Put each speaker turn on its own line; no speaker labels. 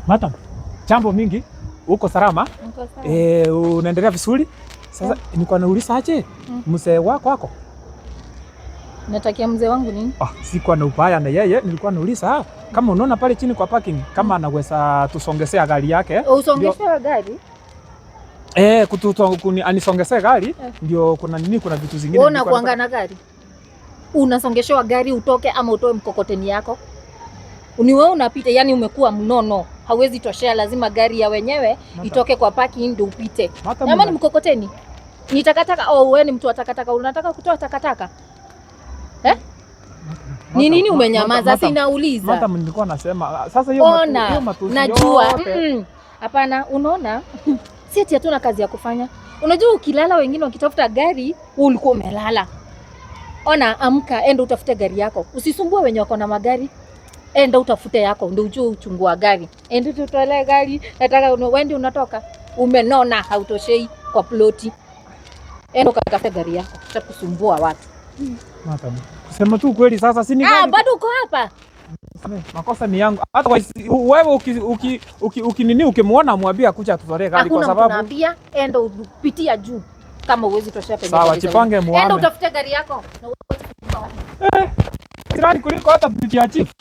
Madam, jambo mingi, uko salama?
Uko salama.
Unaendelea vizuri? Sasa nilikuwa nauliza aje, mzee wako?
Natakia mzee wangu nini?
Sikuwa na ubaya na yeye, nilikuwa nauliza kama unaona pale chini kwa parking kama anaweza tusongesea gari yake.
Usongesea gari?
Anisongesea gari ndio kuna vitu zingine.
Wewe unakuanga na gari? Unasongeshewa gari utoke ama utoe mkokoteni yako? Ni wewe unapita, yani umekuwa mnono. Hawezi toshea, lazima gari ya wenyewe itoke kwa parking ndio upite. Ama ni mkokoteni? Ni takataka wewe ni mtu wa takataka, unataka kutoa takataka? Ni nini umenyamaza? Sinauliza.
Hata nilikuwa nasema sasa hiyo matusi.
Najua. Hapana, unaona? Si ati hatuna kazi ya kufanya. Unajua ukilala wengine wakitafuta gari, ulikuwa umelala. Ona, amka, enda utafute gari yako. Usisumbue wenye wako na magari. Enda utafute yako, ndio ujue uchungu wa gari. Enda tutolee gari, nataka wewe unatoka. Umenona, hautoshei kwa ploti. Enda ukatafute gari yako. Utakusumbua watu.
Kusema tu kweli sasa si ni gari.
Bado uko hapa.
Makosa ni yangu. Hata wewe ukimwona mwambie akuja atutolee gari kwa sababu
naambia enda upitia juu kama uwezi toshea pembeni.
Sawa, chipange muame.
Enda utafute gari yako.
Tirani kuliko hata pitia chief.